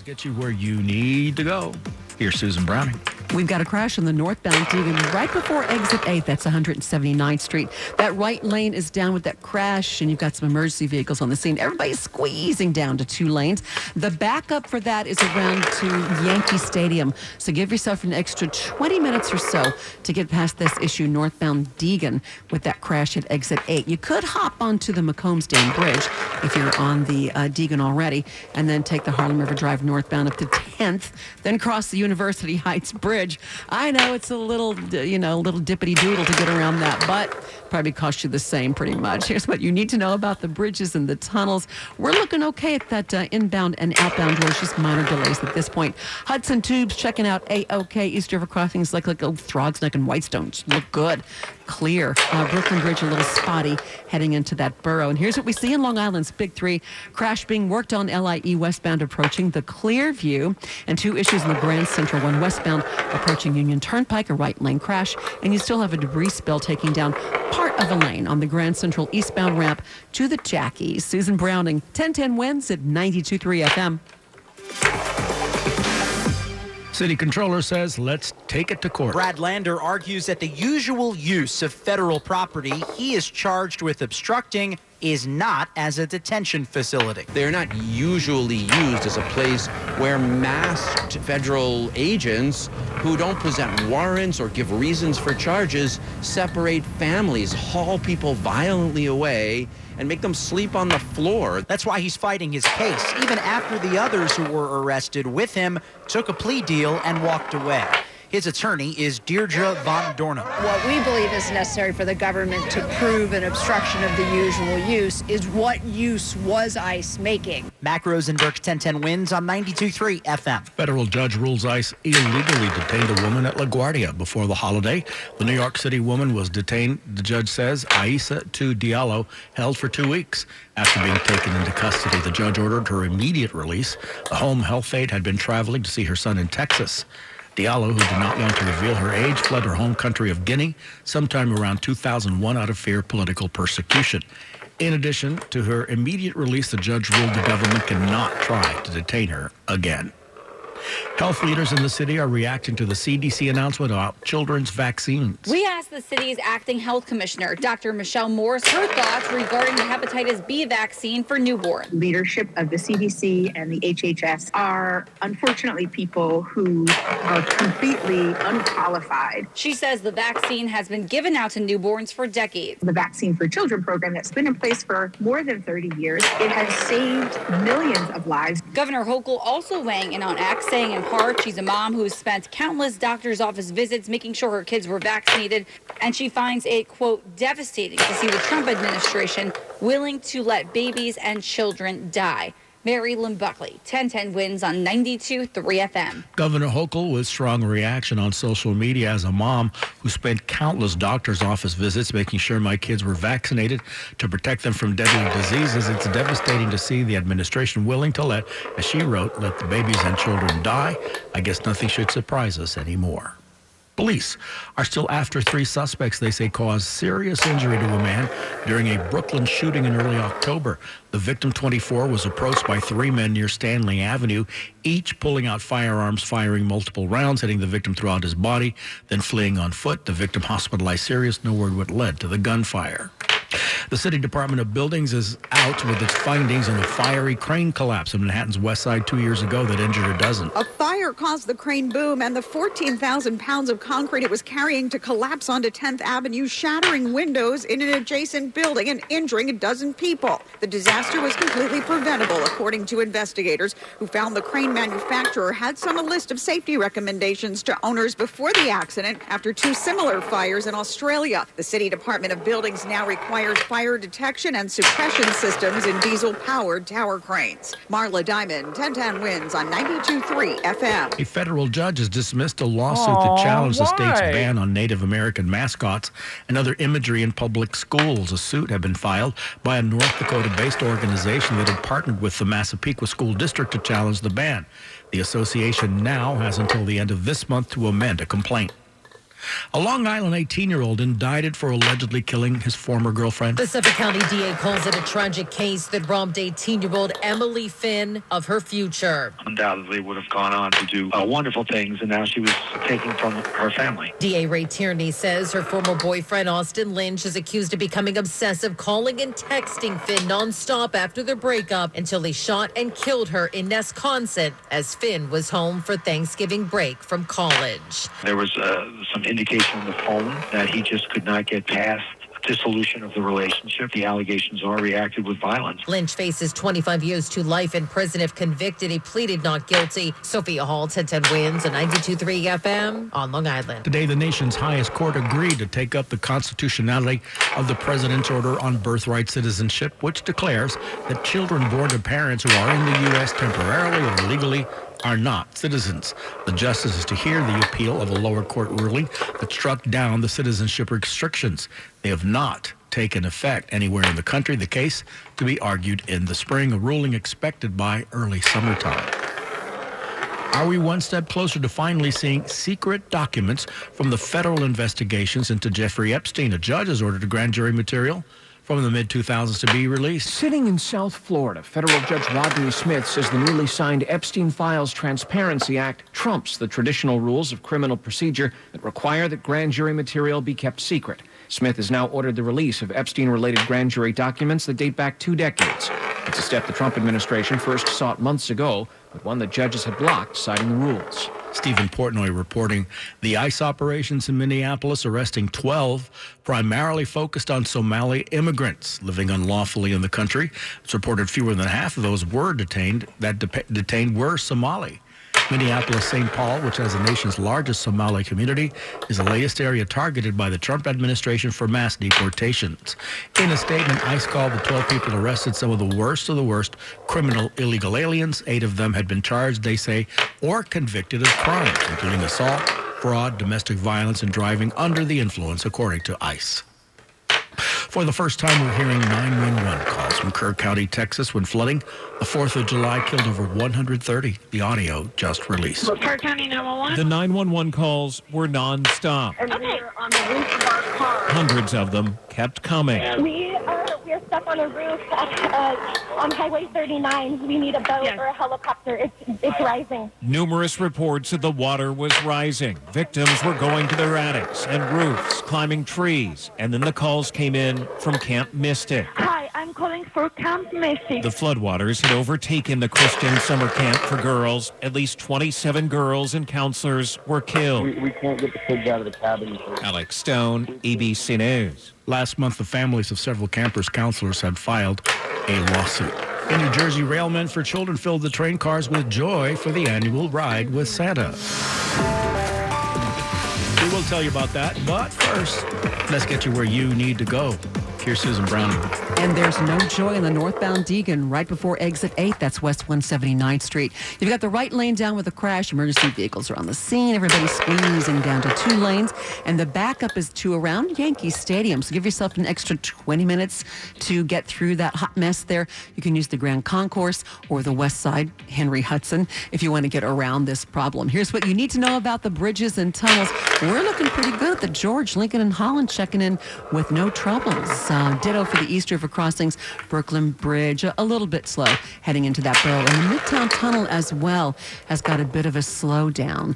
Get you where you need to go. Here's Susan Browning. We've got a crash on the northbound Deegan right before exit 8. That's 179th Street. That right lane is down with that crash, and you've got some emergency vehicles on the scene. Everybody's squeezing down to 2 lanes. The backup for that is around to Yankee Stadium. So give yourself an extra 20 minutes or so to get past this issue northbound Deegan with that crash at exit 8. You could hop onto the McCombs Dam Bridge if you're on the Deegan already, and then take the Harlem River Drive northbound up to 10th, then cross the University Heights Bridge. I know it's a little, little dippity doodle to get around that, but probably cost you the same pretty much. Here's what you need to know about the bridges and the tunnels. We're looking okay at that inbound and outbound doors, just minor delays at this point. Hudson Tubes checking out A-OK. East River crossings like Throgs Neck and Whitestone just look good. Clear. Brooklyn Bridge a little spotty heading into that borough. And here's what we see in Long Island's Big 3. Crash being worked on LIE westbound approaching the Clearview, and 2 issues in the Grand Central. One westbound approaching Union Turnpike, a right lane crash, and you still have a debris spill taking down part of a lane on the Grand Central eastbound ramp to the Jackies. Susan Browning, 1010 wins at 92.3 FM. City Controller says, let's take it to court. Brad Lander argues that the usual use of federal property he is charged with obstructing is not as a detention facility. They're not usually used as a place where masked federal agents who don't present warrants or give reasons for charges separate families, haul people violently away, and make them sleep on the floor. That's why he's fighting his case, even after the others who were arrested with him took a plea deal and walked away. His attorney is Deirdre Von Dornum. What we believe is necessary for the government to prove an obstruction of the usual use is what use was ICE making. Mac Rosenberg, 1010 wins on 92.3 FM. Federal judge rules ICE illegally detained a woman at LaGuardia before the holiday. The New York City woman was detained, the judge says, Aissa Diallo, held for 2 weeks. After being taken into custody, the judge ordered her immediate release. The home health aide had been traveling to see her son in Texas. Diallo, who did not want to reveal her age, fled her home country of Guinea sometime around 2001 out of fear of political persecution. In addition to her immediate release, the judge ruled the government cannot try to detain her again. Health leaders in the city are reacting to the CDC announcement about children's vaccines. We asked the city's acting health commissioner, Dr. Michelle Morris, her thoughts regarding the hepatitis B vaccine for newborns. Leadership of the CDC and the HHS are unfortunately people who are completely unqualified. She says the vaccine has been given out to newborns for decades. The Vaccine for Children program that's been in place for more than 30 years. It has saved millions of lives. Governor Hochul also weighing in on X, saying in part she's a mom who's spent countless doctor's office visits making sure her kids were vaccinated, and she finds it, quote, devastating to see the Trump administration willing to let babies and children die. Mary Lynn Buckley, 1010 wins on 92.3 FM. Governor Hochul with strong reaction on social media as a mom who spent countless doctor's office visits making sure my kids were vaccinated to protect them from deadly diseases. It's devastating to see the administration willing to let, as she wrote, let the babies and children die. I guess nothing should surprise us anymore. Police are still after 3 suspects they say caused serious injury to a man during a Brooklyn shooting in early October. The victim, 24, was approached by 3 men near Stanley Avenue, each pulling out firearms, firing multiple rounds, hitting the victim throughout his body, then fleeing on foot. The victim hospitalized serious. No word what led to the gunfire. The City Department of Buildings is out with its findings on the fiery crane collapse in Manhattan's West Side 2 years ago that injured a dozen. A fire caused the crane boom and the 14,000 pounds of concrete it was carrying to collapse onto 10th Avenue, shattering windows in an adjacent building and injuring a dozen people. The disaster was completely preventable, according to investigators who found the crane manufacturer had sent a list of safety recommendations to owners before the accident after 2 similar fires in Australia. The City Department of Buildings now requires fire detection and suppression systems in diesel-powered tower cranes. Marla Diamond, 1010 wins on 92.3 FM. A federal judge has dismissed a lawsuit that challenged the state's ban on Native American mascots and other imagery in public schools. A suit had been filed by a North Dakota-based organization that had partnered with the Massapequa School District to challenge the ban. The association now has until the end of this month to amend a complaint. A Long Island 18-year-old indicted for allegedly killing his former girlfriend. The Suffolk County DA calls it a tragic case that robbed 18-year-old Emily Finn of her future. Undoubtedly would have gone on to do wonderful things, and now she was taking from her family. DA Ray Tierney says her former boyfriend, Austin Lynch, is accused of becoming obsessive, calling and texting Finn nonstop after their breakup until he shot and killed her in Nesconset as Finn was home for Thanksgiving break from college. There was some indication on the phone that he just could not get past dissolution of the relationship. The allegations are reacted with violence. Lynch faces 25 years to life in prison if convicted. He pleaded not guilty. Sophia Hall, 1010 wins on 92.3 FM on Long Island. Today, the nation's highest court agreed to take up the constitutionality of the president's order on birthright citizenship, which declares that children born to parents who are in the U.S. temporarily or legally are not citizens. The justice is to hear the appeal of a lower court ruling that struck down the citizenship restrictions. They have not taken effect anywhere in the country. The case to be argued in the spring, a ruling expected by early summertime. Are we one step closer to finally seeing secret documents from the federal investigations into Jeffrey Epstein? A judge has ordered a grand jury material from the mid-2000s to be released. Sitting in South Florida, federal judge Rodney Smith says the newly signed Epstein Files Transparency Act trumps the traditional rules of criminal procedure that require that grand jury material be kept secret. Smith has now ordered the release of Epstein-related grand jury documents that date back 2 decades. It's a step the Trump administration first sought months ago, but one that judges had blocked, citing the rules. Stephen Portnoy reporting the ICE operations in Minneapolis arresting 12, primarily focused on Somali immigrants living unlawfully in the country. It's reported fewer than half of those were detained were Somali. Minneapolis-St. Paul, which has the nation's largest Somali community, is the latest area targeted by the Trump administration for mass deportations. In a statement, ICE called the 12 people arrested some of the worst criminal illegal aliens. 8 of them had been charged, they say, or convicted of crimes, including assault, fraud, domestic violence, and driving under the influence, according to ICE. For the first time, we're hearing 911 calls from Kerr County, Texas, when flooding the 4th of July killed over 130. The audio just released. Kerr County 911? The 911 calls were nonstop. And we were on the roof of our car. Hundreds of them kept coming. We are stuck on a roof on Highway 39. We need a boat or a helicopter. It's rising. Numerous reports that the water was rising. Victims were going to their attics and roofs, climbing trees, and then the calls came in from Camp Mystic. Hi, I'm calling for Camp Mystic. The floodwaters had overtaken the Christian summer camp for girls. At least 27 girls and counselors were killed. We can't get the kids out of the cabin. Alex Stone, ABC News. Last month, the families of several campers' counselors had filed a lawsuit. In New Jersey, railmen for children filled the train cars with joy for the annual Ride with Santa. We will tell you about that, but first, let's get you where you need to go. Here's Susan Browning. And there's no joy in the northbound Deegan right before exit 8. That's West 179th Street. You've got the right lane down with a crash. Emergency vehicles are on the scene. Everybody's squeezing down to 2 lanes. And the backup is to around Yankee Stadium. So give yourself an extra 20 minutes to get through that hot mess there. You can use the Grand Concourse or the West Side Henry Hudson if you want to get around this problem. Here's what you need to know about the bridges and tunnels. We're looking pretty good at the George, Lincoln, and Holland checking in with no troubles. Ditto for the East River crossings, Brooklyn Bridge, a little bit slow heading into that borough. And the Midtown Tunnel as well has got a bit of a slowdown.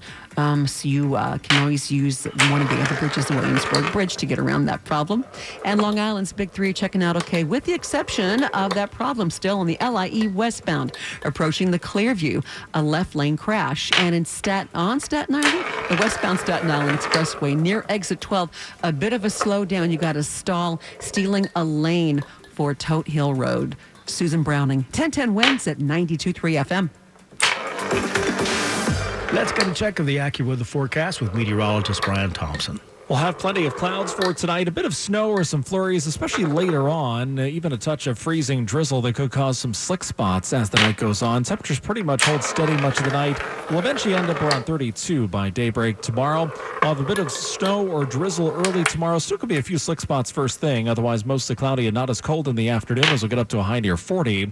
So you can always use one of the other bridges, the Williamsburg Bridge, to get around that problem. And Long Island's Big 3 checking out okay, with the exception of that problem still on the LIE westbound, approaching the Clearview, a left lane crash. And in Staten Island, the westbound Staten Island Expressway near exit 12, a bit of a slowdown. You got a stall, stealing a lane for Tote Hill Road. Susan Browning, 1010 wins at 92.3 FM. Let's get a check of the AccuWeather forecast with meteorologist Brian Thompson. We'll have plenty of clouds for tonight, a bit of snow or some flurries, especially later on, even a touch of freezing drizzle that could cause some slick spots as the night goes on. Temperatures pretty much hold steady much of the night. We'll eventually end up around 32 by daybreak tomorrow. We'll have a bit of snow or drizzle early tomorrow. Still could be a few slick spots first thing, otherwise mostly cloudy and not as cold in the afternoon as we'll get up to a high near 40.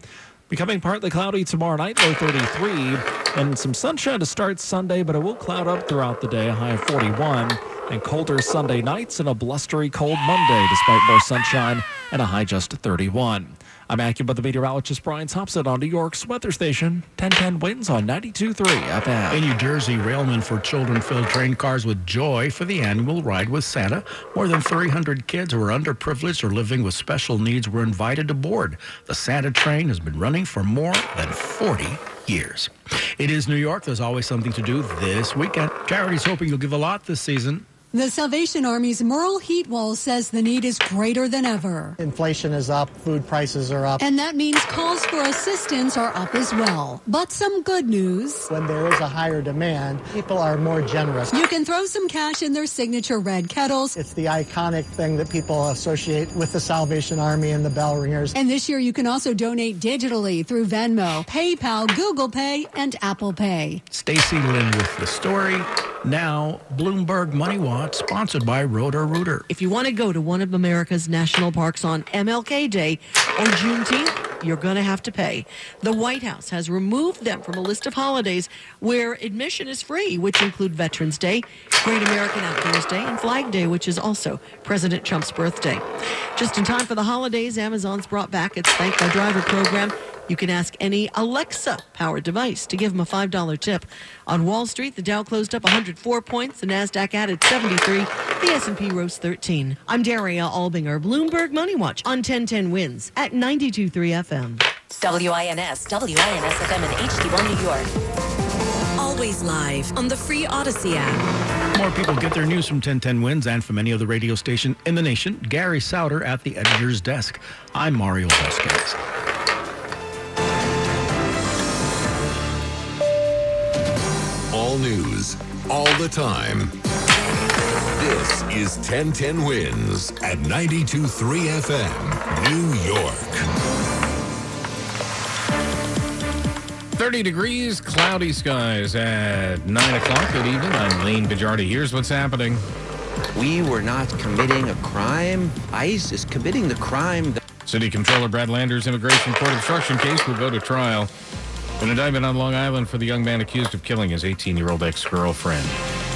Becoming partly cloudy tomorrow night, low 33, and some sunshine to start Sunday, but it will cloud up throughout the day, a high of 41. and colder Sunday nights and a blustery cold Monday despite more sunshine and a high just 31. I'm AccuWeather meteorologist Brian Thompson on New York's weather station. 1010 Winds on 92.3 FM. In New Jersey, railmen for children filled train cars with joy for the annual Ride with Santa. More than 300 kids who are underprivileged or living with special needs were invited aboard. The Santa train has been running for more than 40 years. It is New York. There's always something to do this weekend. Charity's hoping you'll give a lot this season. The Salvation Army's Merle Heatwall says the need is greater than ever. Inflation is up, food prices are up. And that means calls for assistance are up as well. But some good news. When there is a higher demand, people are more generous. You can throw some cash in their signature red kettles. It's the iconic thing that people associate with the Salvation Army and the bell ringers. And this year you can also donate digitally through Venmo, PayPal, Google Pay, and Apple Pay. Stacy Lynn with the story. Now, Bloomberg Money Watch, sponsored by Roto-Rooter. If you want to go to one of America's national parks on MLK Day or Juneteenth, you're going to have to pay. The White House has removed them from a list of holidays where admission is free, which include Veterans Day, Great American Outdoors Day, and Flag Day, which is also President Trump's birthday. Just in time for the holidays, Amazon's brought back its Thank My Driver program. You can ask any Alexa-powered device to give them a $5 tip. On Wall Street, the Dow closed up 104 points. The NASDAQ added 73. The S&P rose 13. I'm Daria Albinger, Bloomberg Money Watch on 1010 Winds at 92.3 FM. WINS FM in HD1 New York. Always live on the free Odyssey app. More people get their news from 1010 Winds and from any other radio station in the nation. Gary Souter at the editor's desk. I'm Mario Vasquez. All news, all the time. This is 1010 Winds at 92.3 FM, New York. 30 degrees, cloudy skies at 9 o'clock. Good evening. I'm Lane Bajardi. Here's what's happening. We were not committing a crime. ICE is committing the crime. City Controller Brad Lander's immigration court obstruction case will go to trial. An indictment on Long Island for the young man accused of killing his 18-year-old ex-girlfriend.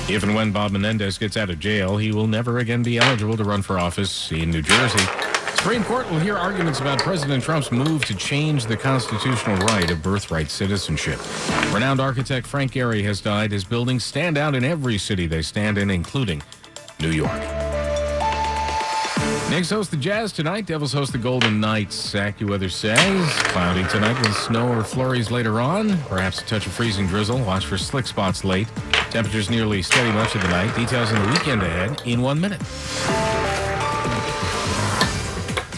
If and when Bob Menendez gets out of jail, he will never again be eligible to run for office in New Jersey. Supreme Court will hear arguments about President Trump's move to change the constitutional right of birthright citizenship. Renowned architect Frank Gehry has died. His buildings stand out in every city they stand in, including New York. Knicks host the Jazz tonight. Devils host the Golden Knights. AccuWeather says cloudy tonight with snow or flurries later on. Perhaps a touch of freezing drizzle. Watch for slick spots late. Temperatures nearly steady much of the night. Details on the weekend ahead in 1 minute.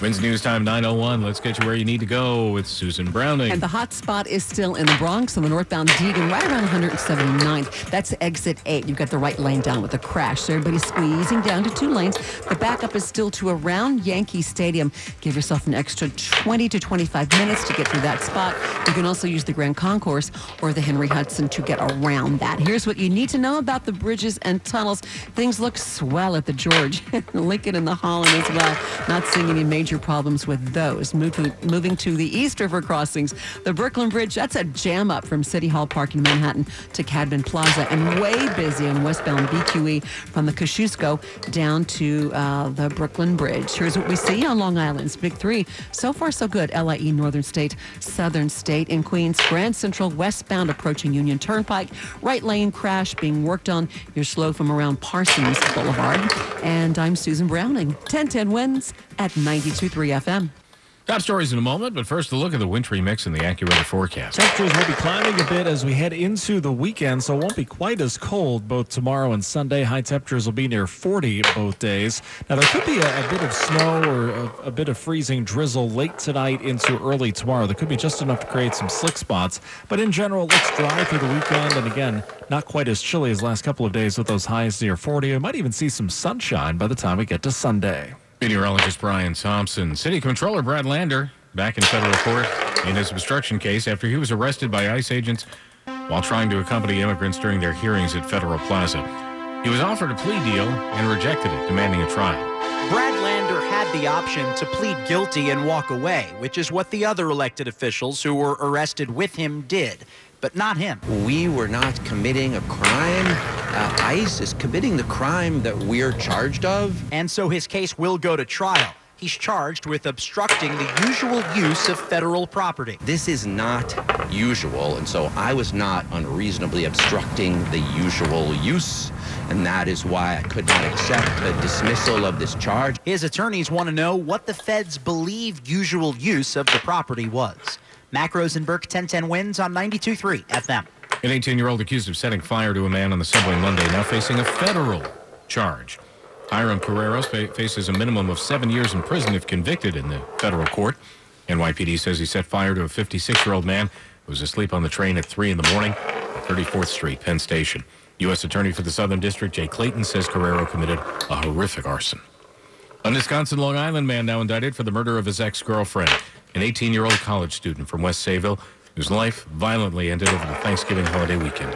Winds News Time 9:01. Let's get you where you need to go with Susan Browning. And the hot spot is still in the Bronx on the northbound Deegan, right around 179th. That's exit 8. You've got the right lane down with a crash. So everybody's squeezing down to 2 lanes. The backup is still to around Yankee Stadium. Give yourself an extra 20 to 25 minutes to get through that spot. You can also use the Grand Concourse or the Henry Hudson to get around that. Here's what you need to know about the bridges and tunnels. Things look swell at the George, Lincoln, and the Holland as well. Not seeing any major problems with those. Moving to the East River crossings, the Brooklyn Bridge, that's a jam up from City Hall Park in Manhattan to Cadman Plaza, and way busy on westbound BQE from the Kosciuszko down to the Brooklyn Bridge. Here's what we see on Long Island's Big Three. So far, so good. LIE, Northern State, Southern State, in Queens, Grand Central, westbound approaching Union Turnpike. Right lane crash being worked on. You're slow from around Parsons Boulevard. And I'm Susan Browning. 1010 Winds at 92.3 FM. Top stories in a moment, but first a look at the wintry mix in the AccuWeather forecast. Temperatures will be climbing a bit as we head into the weekend, so it won't be quite as cold both tomorrow and Sunday. High temperatures will be near 40 both days. Now, there could be a bit of snow or a bit of freezing drizzle late tonight into early tomorrow. There could be just enough to create some slick spots, but in general, it looks dry through the weekend, and again, not quite as chilly as the last couple of days with those highs near 40. We might even see some sunshine by the time we get to Sunday. Meteorologist Brian Thompson. City Controller Brad Lander back in federal court in his obstruction case after he was arrested by ICE agents while trying to accompany immigrants during their hearings at Federal Plaza. He was offered a plea deal and rejected it, demanding a trial. Brad Lander had the option to plead guilty and walk away, which is what the other elected officials who were arrested with him did. But not him. We were not committing a crime. ICE is committing the crime that we're charged of. And so his case will go to trial. He's charged with obstructing the usual use of federal property. This is not usual, and so I was not unreasonably obstructing the usual use, and that is why I could not accept the dismissal of this charge. His attorneys want to know what the feds believe usual use of the property was. Mac Rosenberg, 1010 Wins on 92.3 FM. An 18-year-old accused of setting fire to a man on the subway Monday now facing a federal charge. Hiram Carreros faces a minimum of 7 years in prison if convicted in the federal court. NYPD says he set fire to a 56-year-old man who was asleep on the train at 3 in the morning at 34th Street, Penn Station. U.S. Attorney for the Southern District, Jay Clayton, says Carrero committed a horrific arson. A Wisconsin Long Island man now indicted for the murder of his ex-girlfriend, an 18-year-old college student from West Sayville, whose life violently ended over the Thanksgiving holiday weekend.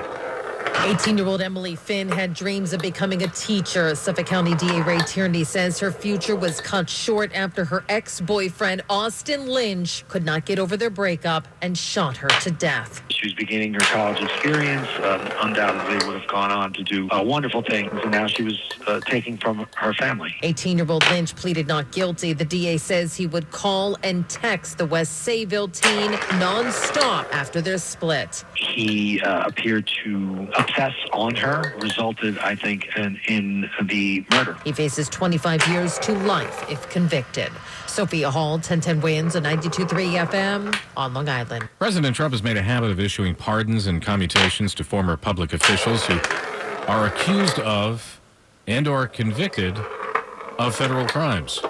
18-year-old Emily Finn had dreams of becoming a teacher. Suffolk County DA Ray Tierney says her future was cut short after her ex-boyfriend, Austin Lynch, could not get over their breakup and shot her to death. She was beginning her college experience, undoubtedly would have gone on to do wonderful things, and now she was taking from her family. 18-year-old Lynch pleaded not guilty. The DA says he would call and text the West Sayville teen nonstop after their split. He appeared to obsess on her, resulted, I think, in the murder. He faces 25 years to life if convicted. Sophia Hall, 1010 Wins, on 92.3 FM on Long Island. President Trump has made a habit of issuing pardons and commutations to former public officials who are accused of and or convicted of federal crimes.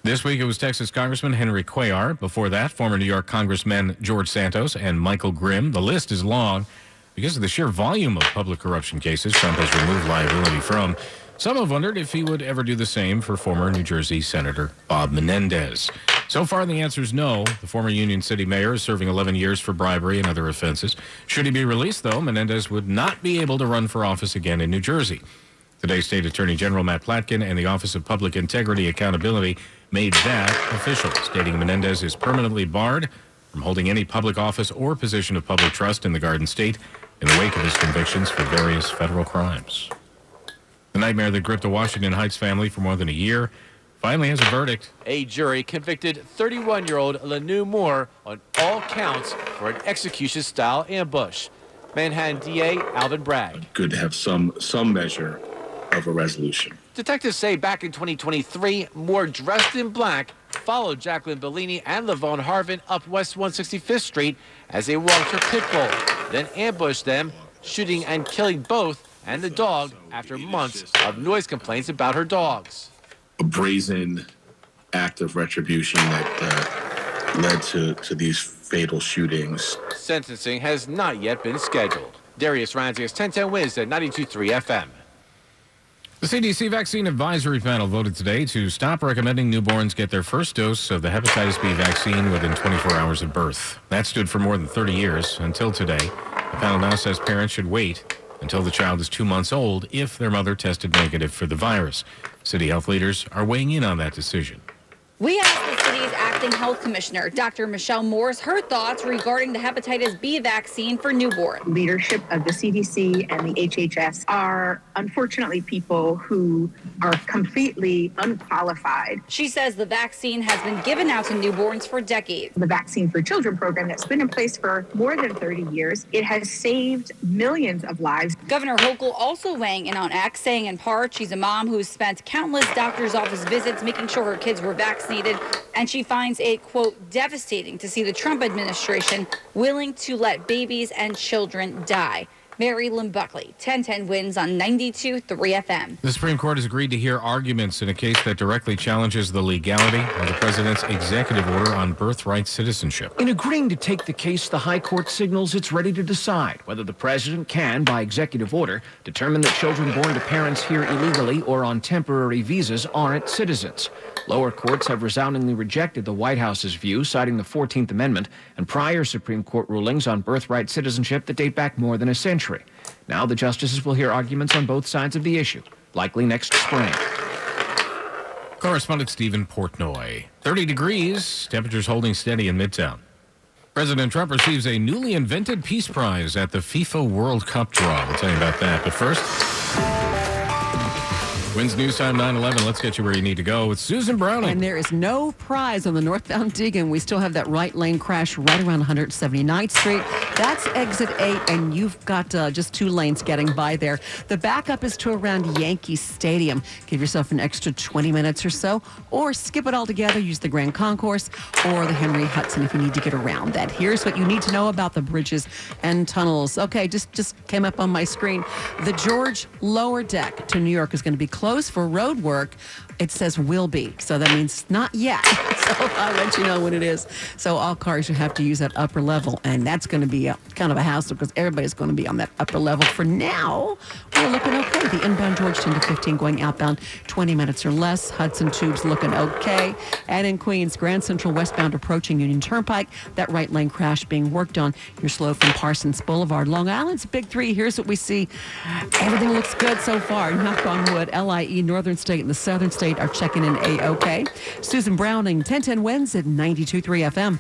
This week, it was Texas Congressman Henry Cuellar. Before that, former New York Congressmen George Santos and Michael Grimm. The list is long. Because of the sheer volume of public corruption cases Trump has removed liability from, some have wondered if he would ever do the same for former New Jersey Senator Bob Menendez. So far, the answer is no. The former Union City mayor is serving 11 years for bribery and other offenses. Should he be released, though, Menendez would not be able to run for office again in New Jersey. Today, State Attorney General Matt Platkin and the Office of Public Integrity Accountability made that official, stating Menendez is permanently barred from holding any public office or position of public trust in the Garden State in the wake of his convictions for various federal crimes. The nightmare that gripped a Washington Heights family for more than a year finally has a verdict. A jury convicted 31-year-old Lanu Moore on all counts for an execution-style ambush. Manhattan DA Alvin Bragg. Good to have some measure of a resolution. Detectives say back in 2023, Moore, dressed in black, followed Jacqueline Bellini and Lavone Harvin up West 165th Street as they walked her pit bull, then ambushed them, shooting and killing both and the dog after months of noise complaints about her dogs. A brazen act of retribution that led to these fatal shootings. Sentencing has not yet been scheduled. Darius Ranzias, 1010 Wins at 92.3 FM. The CDC Vaccine Advisory Panel voted today to stop recommending newborns get their first dose of the hepatitis B vaccine within 24 hours of birth. That stood for more than 30 years until today. The panel now says parents should wait until the child is 2 months old if their mother tested negative for the virus. City health leaders are weighing in on that decision. We asked the city's acting health commissioner, Dr. Michelle Morse, her thoughts regarding the hepatitis B vaccine for newborns. Leadership of the CDC and the HHS are unfortunately people who are completely unqualified. She says the vaccine has been given out to newborns for decades. The Vaccine for Children program that's been in place for more than 30 years. It has saved millions of lives. Governor Hochul also weighing in on X, saying in part she's a mom who's spent countless doctor's office visits making sure her kids were vaccinated, and she finds it, quote, devastating to see the Trump administration willing to let babies and children die. Mary Lynn Buckley, 1010 Wins on 92.3 FM. The Supreme Court has agreed to hear arguments in a case that directly challenges the legality of the president's executive order on birthright citizenship. In agreeing to take the case, the High Court signals it's ready to decide whether the president can, by executive order, determine that children born to parents here illegally or on temporary visas aren't citizens. Lower courts have resoundingly rejected the White House's view, citing the 14th Amendment and prior Supreme Court rulings on birthright citizenship that date back more than a century. Now the justices will hear arguments on both sides of the issue, likely next spring. Correspondent Stephen Portnoy. 30 degrees, temperatures holding steady in Midtown. President Trump receives a newly invented Peace Prize at the FIFA World Cup draw. We'll tell you about that. But first, Wins News Time 9/11. Let's get you where you need to go with Susan Browning. And there is no prize on the northbound Deegan. We still have that right lane crash right around 179th Street. That's exit 8, and you've got just 2 lanes getting by there. The backup is to around Yankee Stadium. Give yourself an extra 20 minutes or so, or skip it all together. Use the Grand Concourse or the Henry Hudson if you need to get around that. Here's what you need to know about the bridges and tunnels. Okay, just came up on my screen. The George lower deck to New York is going to be closed for road work. It says will be, so that means not yet. So I'll let you know when it is. So all cars will have to use that upper level, and that's going to be kind of a hassle because everybody's going to be on that upper level. For now, we're looking okay. The inbound George 10 to 15 going outbound 20 minutes or less. Hudson Tubes looking okay. And in Queens, Grand Central westbound approaching Union Turnpike, that right lane crash being worked on. You're slow from Parsons Boulevard. Long Island's Big 3. Here's what we see. Everything looks good so far. Knock on wood. LIE, Northern State, and the Southern State are checking in A-OK. Susan Browning, 1010 Wins at 92.3 FM.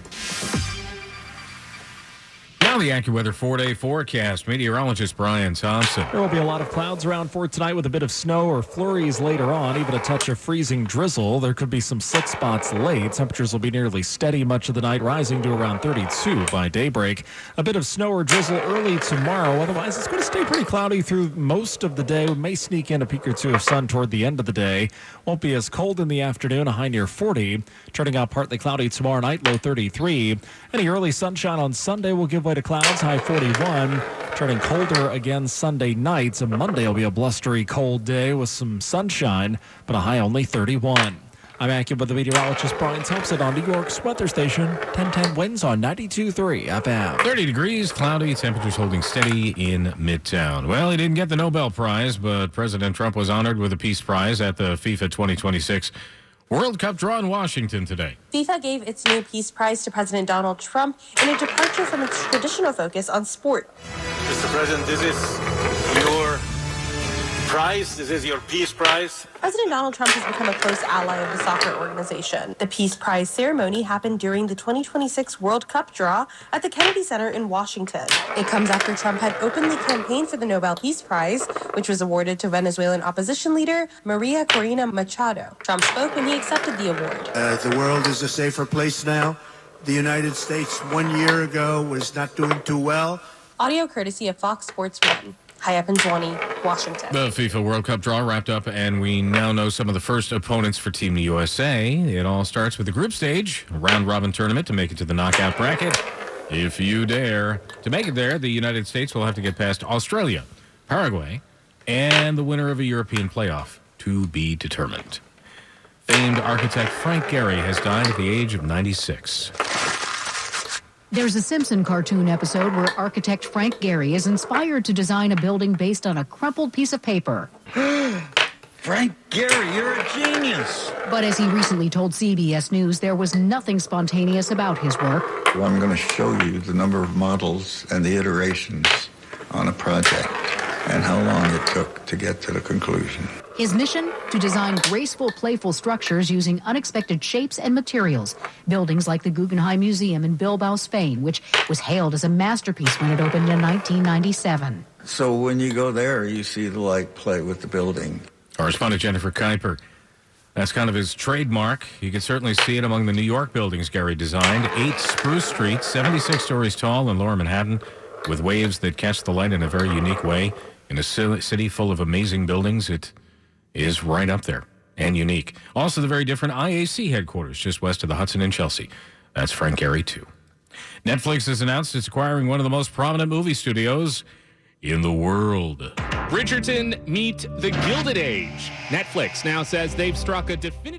Now the AccuWeather 4-day forecast. Meteorologist Brian Thompson. There will be a lot of clouds around for tonight with a bit of snow or flurries later on, even a touch of freezing drizzle. There could be some slick spots late. Temperatures will be nearly steady much of the night, rising to around 32 by daybreak. A bit of snow or drizzle early tomorrow. Otherwise, it's going to stay pretty cloudy through most of the day. We may sneak in a peek or two of sun toward the end of the day. Won't be as cold in the afternoon, a high near 40. Turning out partly cloudy tomorrow night, low 33. Any early sunshine on Sunday will give way to clouds, high 41. Turning colder again Sunday night. So Monday will be a blustery cold day with some sunshine, but a high only 31. I'm AccuWeather meteorologist Brian Thompson on New York's weather station. 1010 Winds on 92.3 FM. 30 degrees, cloudy, temperatures holding steady in Midtown. Well, he didn't get the Nobel Prize, but President Trump was honored with a Peace Prize at the FIFA 2026 World Cup draw in Washington today. FIFA gave its new Peace Prize to President Donald Trump in a departure from its traditional focus on sport. Mr. President, this is your prize. This is your Peace Prize. President Donald Trump has become a close ally of the soccer organization. The Peace Prize ceremony happened during the 2026 World Cup draw at the Kennedy Center in Washington. It comes after Trump had openly campaigned for the Nobel Peace Prize, which was awarded to Venezuelan opposition leader Maria Corina Machado. Trump spoke when he accepted the award. The world is a safer place now. The United States 1 year ago was not doing too well. Audio courtesy of Fox Sports 1. Hayat Panjwani, Washington. The FIFA World Cup draw wrapped up, and we now know some of the first opponents for Team USA. It all starts with the group stage, a round-robin tournament to make it to the knockout bracket. If you dare. To make it there, the United States will have to get past Australia, Paraguay, and the winner of a European playoff to be determined. Famed architect Frank Gehry has died at the age of 96. There's a Simpson cartoon episode where architect Frank Gehry is inspired to design a building based on a crumpled piece of paper. Frank Gehry, you're a genius. But as he recently told CBS News, there was nothing spontaneous about his work. Well, I'm going to show you the number of models and the iterations on a project and how long it took to get to the conclusion. His mission? To design graceful, playful structures using unexpected shapes and materials. Buildings like the Guggenheim Museum in Bilbao, Spain, which was hailed as a masterpiece when it opened in 1997. So when you go there, you see the light play with the building. Correspondent Jennifer Kuiper. That's kind of his trademark. You can certainly see it among the New York buildings Gehry designed. 8 Spruce Street, 76 stories tall in Lower Manhattan, with waves that catch the light in a very unique way. In a city full of amazing buildings, it is right up there and unique. Also, the very different IAC headquarters just west of the Hudson in Chelsea. That's Frank Gehry, too. Netflix has announced it's acquiring one of the most prominent movie studios in the world. Bridgerton meet the Gilded Age. Netflix now says they've struck a definitive